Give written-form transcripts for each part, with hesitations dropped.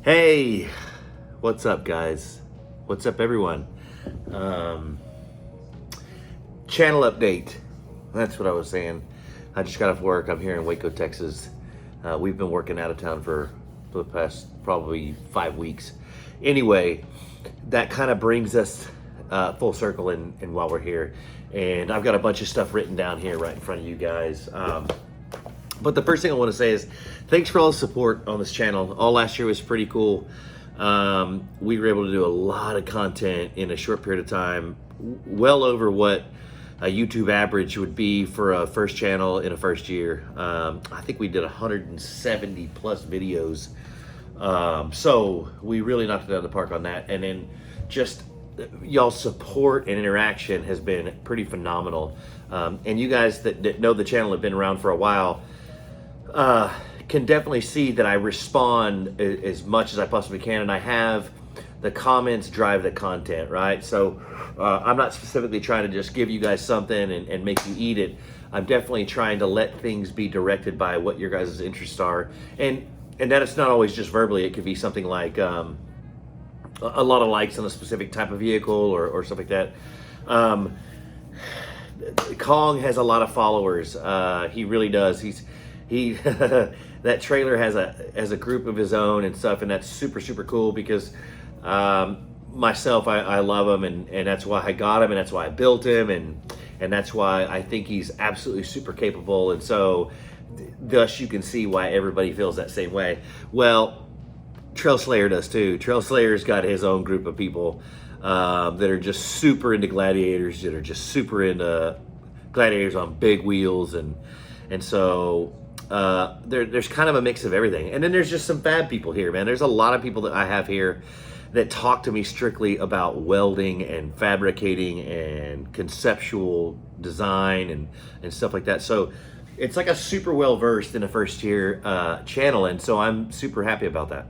Hey, what's up, guys? What's up, everyone? Channel update. That's what I was saying. I just got off work. I'm here in Waco, Texas. We've been working out of town for the past probably 5 weeks. Anyway, that kind of brings us full circle in while we're here. And I've got a bunch of stuff written down here right in front of you guys. But the first thing I want to say is thanks for all the support on this channel. All last year was pretty cool. We were able to do a lot of content in a short period of time, well over what a YouTube average would be for a first channel in a first year. I think we did 170 plus videos. So we really knocked it out of the park on that. And then just y'all's support and interaction has been pretty phenomenal. And you guys that know the channel have been around for a while, can definitely see that I respond as much as I possibly can, and I have the comments drive the content, right? So I'm not specifically trying to just give you guys something and make you eat it. I'm definitely trying to let things be directed by what your guys' interests are, and that it's not always just verbally. It could be something like a lot of likes on a specific type of vehicle or stuff like that. Kong has a lot of followers. He really does. He that trailer has a group of his own and stuff, and that's super cool because myself, I love him, and that's why I got him, and that's why I built him, and that's why I think he's absolutely super capable. And so thus you can see why everybody feels that same way. Well, Trail Slayer does too. Trail Slayer's got his own group of people that are just super into gladiators, that are just super into gladiators on big wheels, and so there's kind of a mix of everything. And then there's just some fab people here, man. There's a lot of people that I have here that talk to me strictly about welding and fabricating and conceptual design and stuff like that. So it's like a super well versed in a first year channel, and so I'm super happy about that.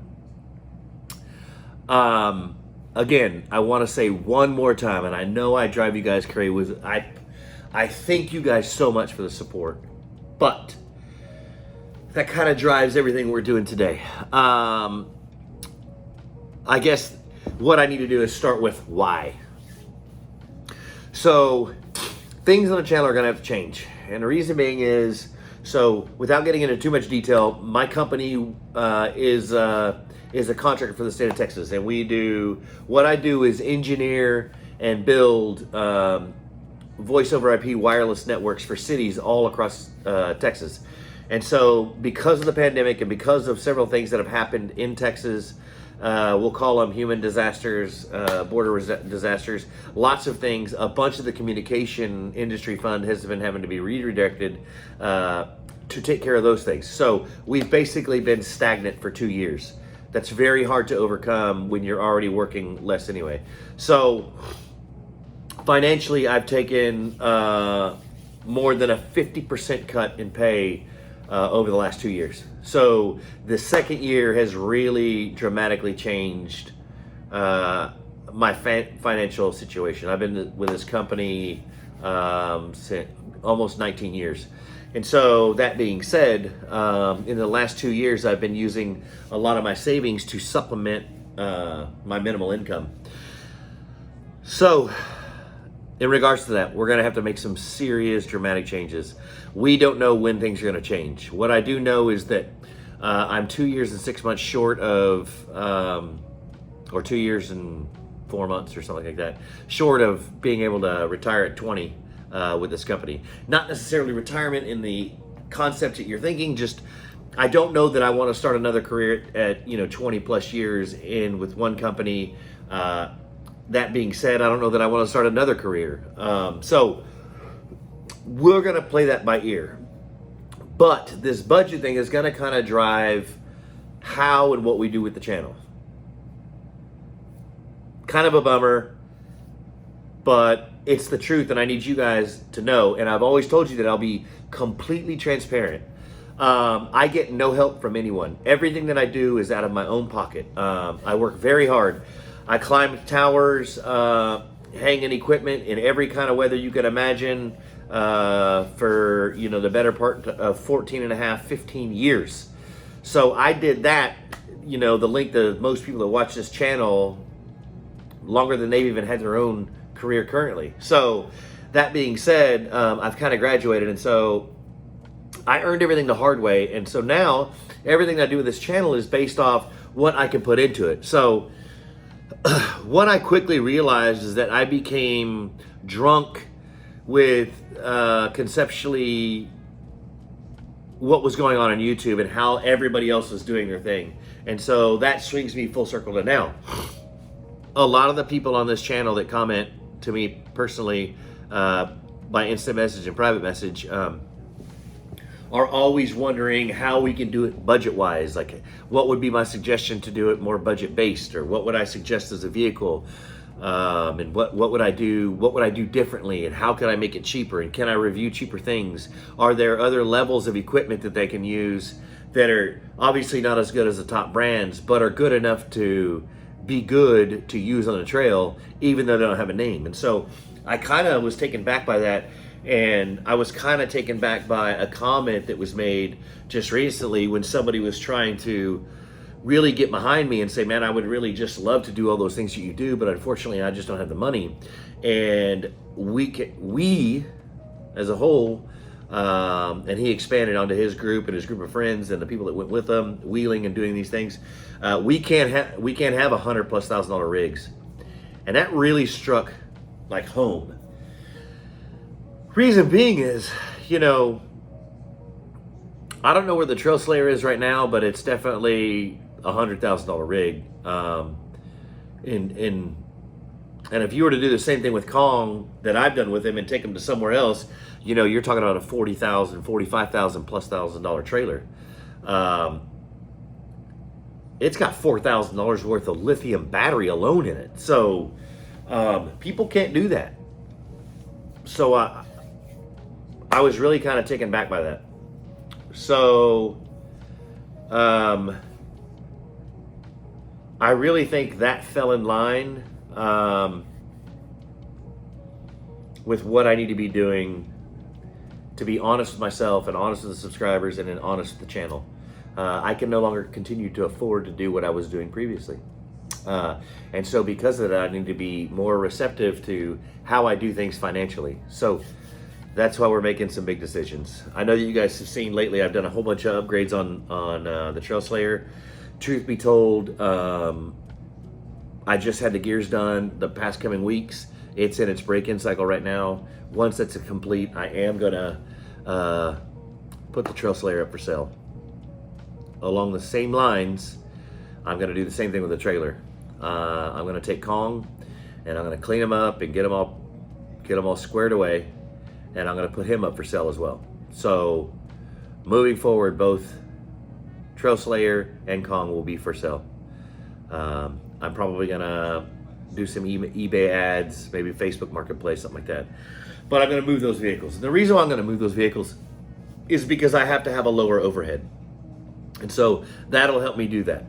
Again, I want to say one more time, and I know I drive you guys crazy with I thank you guys so much for the support, but that kind of drives everything we're doing today. I guess what I need to do is start with why. So things on the channel are going to have to change. And the reason being is, so without getting into too much detail, my company is a contractor for the state of Texas. And what I do is engineer and build voice over IP wireless networks for cities all across Texas. And so because of the pandemic and because of several things that have happened in Texas, we'll call them human disasters, border disasters, lots of things, a bunch of the communication industry fund has been having to be redirected to take care of those things. So we've basically been stagnant for 2 years. That's very hard to overcome when you're already working less anyway. So financially, I've taken more than a 50% cut in pay over the last 2 years. So the second year has really dramatically changed my financial situation. I've been with this company since almost 19 years. And so that being said, in the last 2 years, I've been using a lot of my savings to supplement my minimal income. So in regards to that, we're going to have to make some serious dramatic changes. We don't know when things are going to change. What I do know is that I'm 2 years and 6 months short of, or 2 years and 4 months or something like that, short of being able to retire at 20 with this company. Not necessarily retirement in the concept that you're thinking, just I don't know that I want to start another career at 20 plus years in with one company. That being said, I don't know that I want to start another career. So we're going to play that by ear. But this budget thing is going to kind of drive how and what we do with the channel. Kind of a bummer, but it's the truth, and I need you guys to know. And I've always told you that I'll be completely transparent. I get no help from anyone. Everything that I do is out of my own pocket. I work very hard. I climb towers, hanging equipment in every kind of weather you can imagine for the better part of 14 and a half, 15 years. So I did that, you know, the length of most people that watch this channel longer than they've even had their own career currently. So that being said, I've kind of graduated, and so I earned everything the hard way. And so now everything I do with this channel is based off what I can put into it. So what I quickly realized is that I became drunk with conceptually what was going on YouTube and how everybody else was doing their thing. And so that swings me full circle to now. A lot of the people on this channel that comment to me personally by instant message and private message are always wondering how we can do it budget-wise. Like, what would be my suggestion to do it more budget-based, or what would I suggest as a vehicle, and what would I do? What would I do differently, and how can I make it cheaper? And can I review cheaper things? Are there other levels of equipment that they can use that are obviously not as good as the top brands, but are good enough to be good to use on the trail, even though they don't have a name? And so I kind of was taken back by that. And I was kind of taken back by a comment that was made just recently when somebody was trying to really get behind me and say, man, I would really just love to do all those things that you do, but unfortunately I just don't have the money. And we as a whole, and he expanded onto his group and his group of friends and the people that went with them, wheeling and doing these things. We can't have $100,000+ rigs. And that really struck like home. Reason being is, you know, I don't know where the Trail Slayer is right now, but it's definitely $100,000 rig. And if you were to do the same thing with Kong that I've done with him and take him to somewhere else, you know, you're talking about a $40,000, $45,000+ trailer. It's got $4,000 worth of lithium battery alone in it. So people can't do that. So I was really kind of taken back by that. So I really think that fell in line with what I need to be doing, to be honest with myself and honest with the subscribers and then honest with the channel. I can no longer continue to afford to do what I was doing previously. And so because of that, I need to be more receptive to how I do things financially. So that's why we're making some big decisions. I know that you guys have seen lately, I've done a whole bunch of upgrades on the Trail Slayer. Truth be told, I just had the gears done the past coming weeks. It's in its break-in cycle right now. Once that's complete, I am gonna put the Trail Slayer up for sale. Along the same lines, I'm gonna do the same thing with the trailer. I'm gonna take Kong and I'm gonna clean him up and get him all squared away, and I'm gonna put him up for sale as well. So moving forward, both Trail Slayer and Kong will be for sale. I'm probably gonna do some eBay ads, maybe Facebook Marketplace, something like that. But I'm gonna move those vehicles. And the reason why I'm gonna move those vehicles is because I have to have a lower overhead. And so that'll help me do that.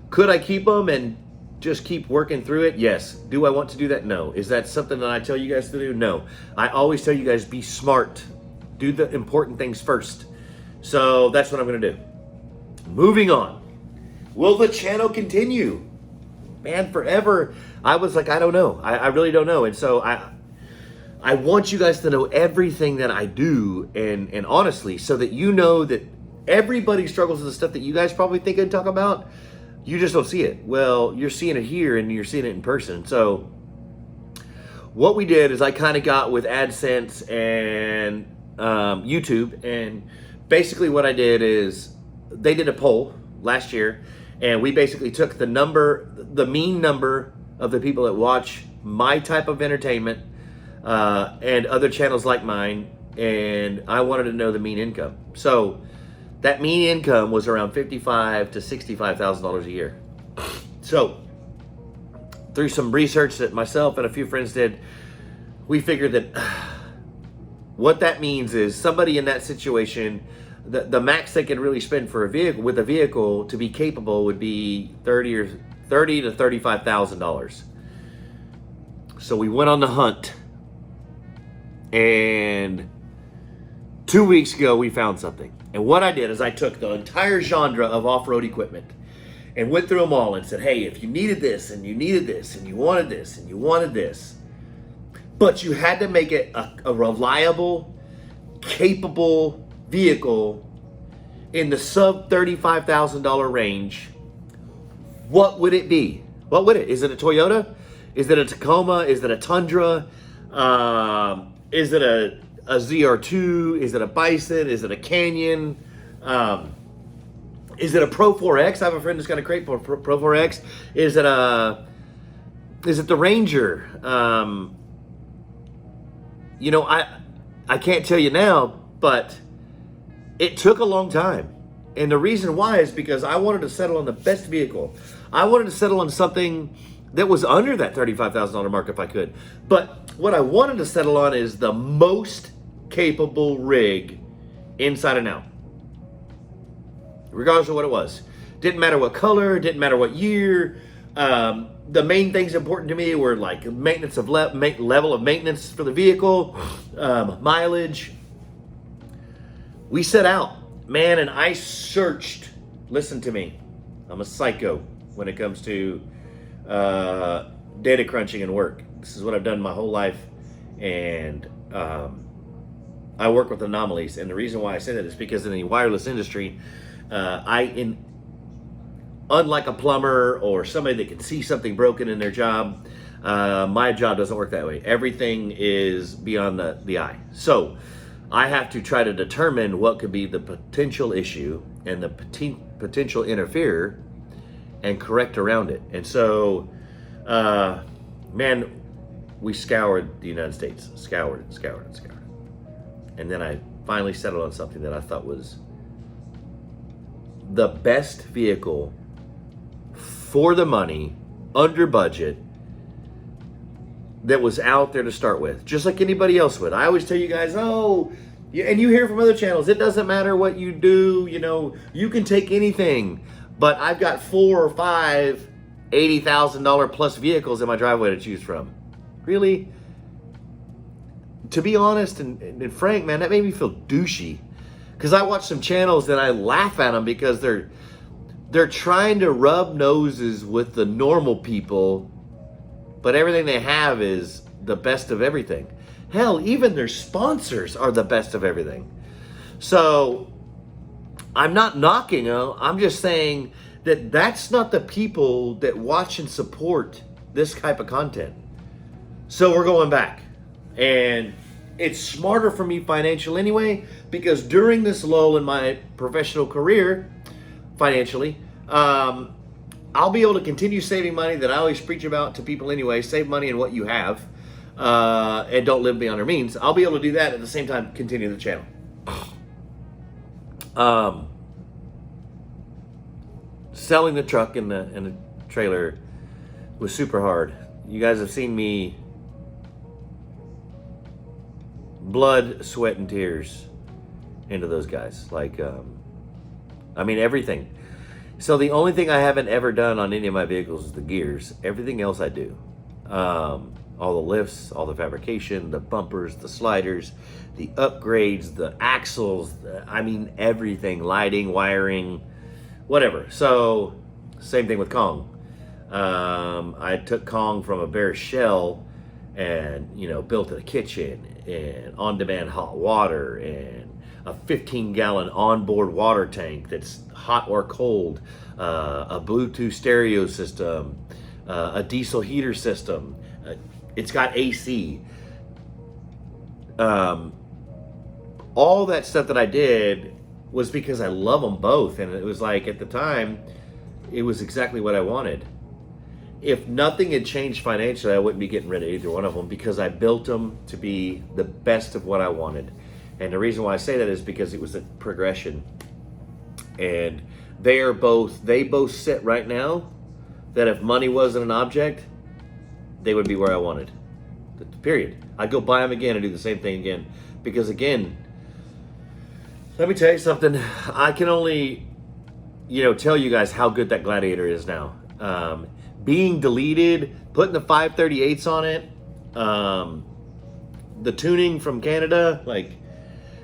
Could I keep them and just keep working through it? Yes. Do I want to do that? No. Is that something that I tell you guys to do? No. I always tell you guys, be smart. Do the important things first. So that's what I'm going to do. Moving on. Will the channel continue? Man, forever. I was like, I don't know. I really don't know. And so I want you guys to know everything that I do, and honestly, so that you know that everybody struggles with the stuff that you guys probably think and talk about. You just don't see it. Well, you're seeing it here and you're seeing it in person. So what we did is I kind of got with AdSense and YouTube, and basically what I did is they did a poll last year, and we basically took the mean number of the people that watch my type of entertainment and other channels like mine, and I wanted to know the mean income. So that mean income was around $55,000 to $65,000 a year. So through some research that myself and a few friends did, we figured that what that means is somebody in that situation, the max they could really spend for a vehicle, with a vehicle, to be capable would be $30,000 to $35,000. So we went on the hunt, and 2 weeks ago, we found something. And what I did is I took the entire genre of off-road equipment and went through them all and said, hey, if you needed this and you needed this and you wanted this and you wanted this, but you had to make it a reliable, capable vehicle in the sub $35,000 range, what would it be? What would it? Is it a Toyota? Is it a Tacoma? Is it a Tundra? Is it a ZR2? Is it a Bison? Is it a Canyon? Is it a Pro 4X? I have a friend who's got a crate for Pro 4X. Is it the Ranger? You know, I can't tell you now, but it took a long time. And the reason why is because I wanted to settle on the best vehicle. I wanted to settle on something that was under that $35,000 mark if I could. But what I wanted to settle on is the most capable rig inside and out, regardless of what it was. Didn't matter what color, didn't matter what year. The main things important to me were like maintenance of level of maintenance for the vehicle, mileage. We set out, man, and I searched. Listen to me, I'm a psycho when it comes to data crunching and work. This is what I've done my whole life, and I work with anomalies. And the reason why I say that is because in the wireless industry, unlike a plumber or somebody that can see something broken in their job, my job doesn't work that way. Everything is beyond the eye. So I have to try to determine what could be the potential issue and the potential interferer and correct around it. And so, man, we scoured the United States, scoured it. And then I finally settled on something that I thought was the best vehicle for the money, under budget, that was out there to start with, just like anybody else would. I always tell you guys, and you hear from other channels, it doesn't matter what you do, you know, you can take anything. But I've got 4 or 5 $80,000 plus vehicles in my driveway to choose from. Really? To be honest and frank, man, that made me feel douchey. Because I watch some channels and I laugh at them because they're trying to rub noses with the normal people, but everything they have is the best of everything. Hell, even their sponsors are the best of everything. So I'm not knocking them. I'm just saying that that's not the people that watch and support this type of content. So we're going back. And it's smarter for me financial anyway, because during this lull in my professional career, financially, I'll be able to continue saving money that I always preach about to people anyway. Save money in what you have, and don't live beyond your means. I'll be able to do that at the same time continue the channel. Selling the truck and the trailer was super hard. You guys have seen me blood, sweat, and tears into those guys. Like, I mean, everything. So the only thing I haven't ever done on any of my vehicles is the gears. Everything else I do. All the lifts, all the fabrication, the bumpers, the sliders, the upgrades, the axles, I mean, everything. Lighting, wiring, whatever. So, same thing with Kong. I took Kong from a bare shell and, you know, built a kitchen and on-demand hot water and a 15-gallon onboard water tank that's hot or cold, a Bluetooth stereo system, a diesel heater system. It's got AC. All that stuff that I did was because I love them both. And it was like, at the time, it was exactly what I wanted. If nothing had changed financially, I wouldn't be getting rid of either one of them, because I built them to be the best of what I wanted. And the reason why I say that is because it was a progression. And they both sit right now that if money wasn't an object, they would be where I wanted. Period. I'd go buy them again and do the same thing again. Because again, let me tell you something. I can only, tell you guys how good that Gladiator is now. Being deleted, putting the 538s on it, the tuning from Canada, like,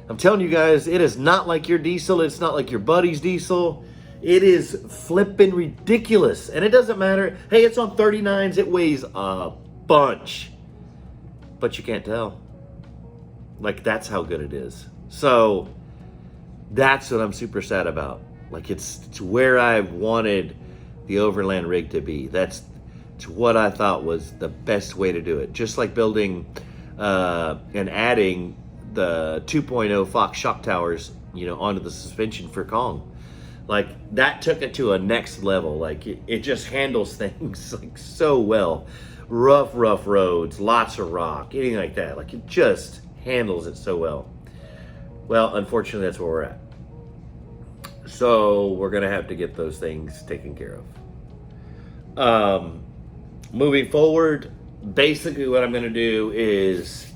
I'm telling you guys, it is not like your diesel. It's not like your buddy's diesel. It is flipping ridiculous. And it doesn't matter. Hey, it's on 39s. It weighs a bunch. But you can't tell. Like, that's how good it is. So that's what I'm super sad about. Like, it's where I wanted the Overland rig to be. It's what I thought was the best way to do it. Just like building and adding the 2.0 Fox shock towers, onto the suspension for Kong. Like, that took it to a next level. Like, it just handles things like so well. Rough roads, lots of rock, anything like that. Like, it just handles it so well. Well, unfortunately, that's where we're at. So we're gonna have to get those things taken care of. Moving forward, basically what I'm gonna do is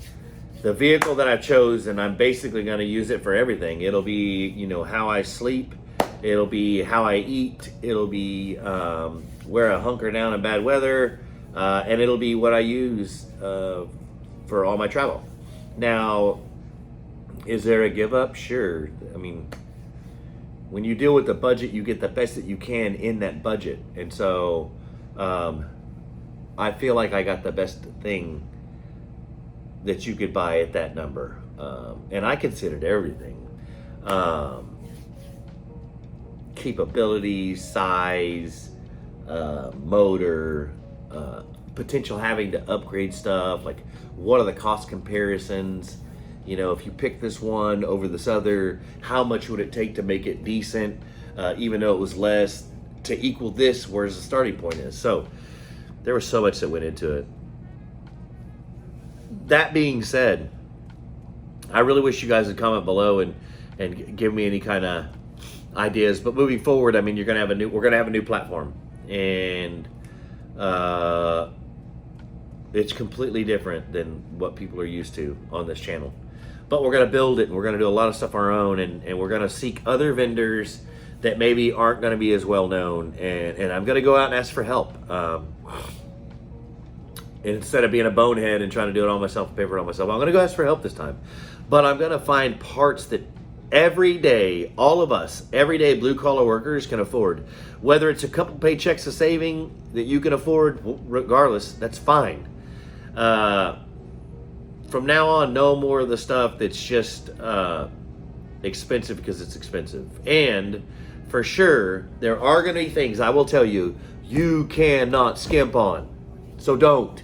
the vehicle that I've chosen, I'm basically gonna use it for everything. It'll be, how I sleep. It'll be how I eat. It'll be where I hunker down in bad weather. And it'll be what I use for all my travel. Now, is there a give up? Sure. I mean, when you deal with the budget, you get the best that you can in that budget. And so I feel like I got the best thing that you could buy at that number. And I considered everything. Capability, size, motor, potential having to upgrade stuff, like what are the cost comparisons, if you pick this one over this other, how much would it take to make it decent, even though it was less, to equal this, whereas the starting point is. So there was so much that went into it. That being said, I really wish you guys would comment below and give me any kind of ideas. But moving forward, I mean, we're gonna have a new platform, and it's completely different than what people are used to on this channel. But we're gonna build it, and we're gonna do a lot of stuff on our own, and we're gonna seek other vendors that maybe aren't gonna be as well known, and I'm gonna go out and ask for help. Instead of being a bonehead and trying to do it all myself and pay for it all myself, I'm gonna go ask for help this time. But I'm gonna find parts that every day, all of us, everyday blue collar workers can afford. Whether it's a couple paychecks of saving that you can afford, regardless, that's fine. From now on, no more of the stuff that's just expensive because it's expensive. And for sure, there are going to be things, I will tell you, you cannot skimp on. So don't.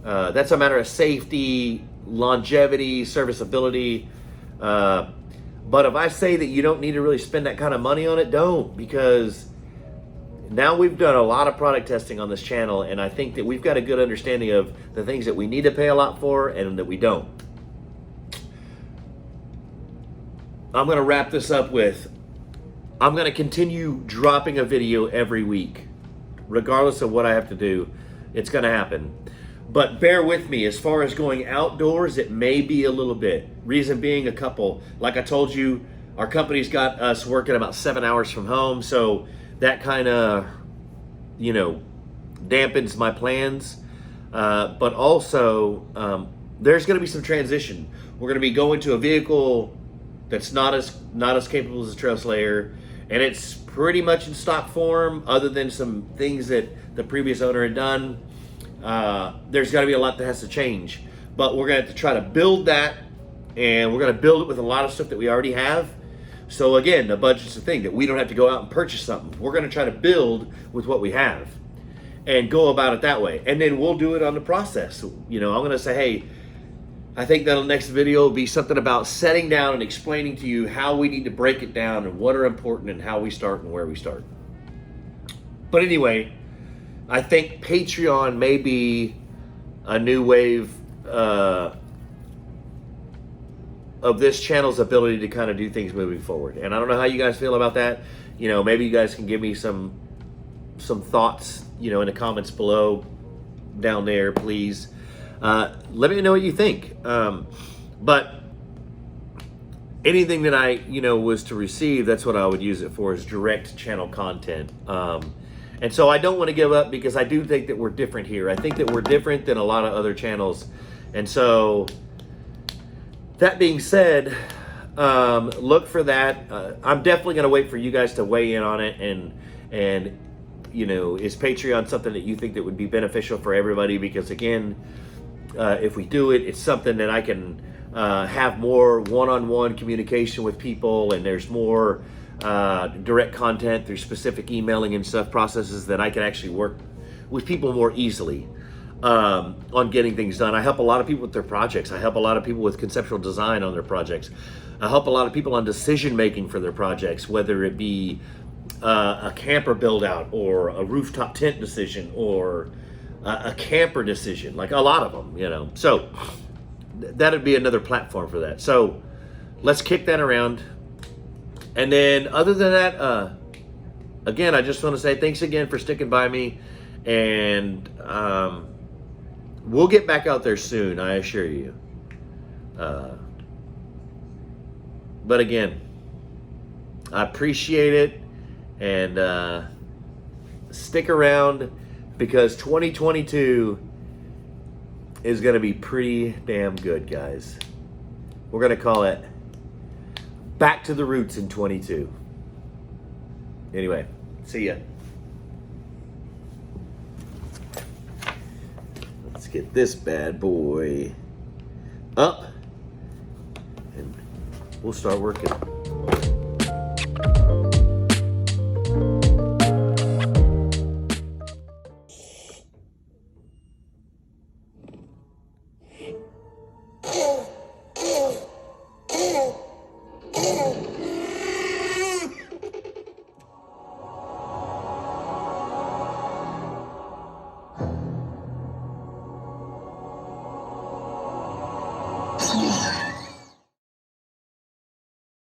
That's a matter of safety, longevity, serviceability. But if I say that you don't need to really spend that kind of money on it, don't, because now we've done a lot of product testing on this channel, and I think that we've got a good understanding of the things that we need to pay a lot for and that we don't. I'm going to wrap this up with, I'm going to continue dropping a video every week. Regardless of what I have to do, it's going to happen. But bear with me, as far as going outdoors, it may be a little bit. Reason being, a couple. Like I told you, our company's got us working about 7 hours from home, so that kind of, dampens my plans. But also, there's going to be some transition. We're going to be going to a vehicle that's not as capable as a Trail Slayer, and it's pretty much in stock form, other than some things that the previous owner had done. There's got to be a lot that has to change, but we're going to have to try to build that, and we're going to build it with a lot of stuff that we already have. So again, the budget's the thing, that we don't have to go out and purchase something. We're going to try to build with what we have and go about it that way. And then we'll do it on the process. I'm going to say, hey, I think that the next video will be something about setting down and explaining to you how we need to break it down and what are important and how we start and where we start. But anyway, I think Patreon may be a new wave of this channel's ability to kind of do things moving forward. And I don't know how you guys feel about that. Maybe you guys can give me some thoughts, in the comments below down there, please. Let me know what you think. But anything that I, was to receive, that's what I would use it for, is direct channel content. And so I don't want to give up, because I do think that we're different here. I think that we're different than a lot of other channels. And so that being said, look for that. I'm definitely going to wait for you guys to weigh in on it, and you know, is Patreon something that you think that would be beneficial for everybody? Because again, if we do it, it's something that I can have more one-on-one communication with people, and there's more direct content through specific emailing and stuff processes that I can actually work with people more easily on getting things done. I help a lot of people with their projects. I help a lot of people with conceptual design on their projects. I help a lot of people on decision making for their projects, whether it be a camper build out or a rooftop tent decision or a camper decision, like a lot of them, you know. So that'd be another platform for that. So let's kick that around. And then other than that, again, I just want to say thanks again for sticking by me, and we'll get back out there soon, I assure you. But again, I appreciate it, and stick around, because 2022 is going to be pretty damn good, guys. We're going to call it Back to the Roots in 22. Anyway, see ya. Let's get this bad boy up, and we'll start working.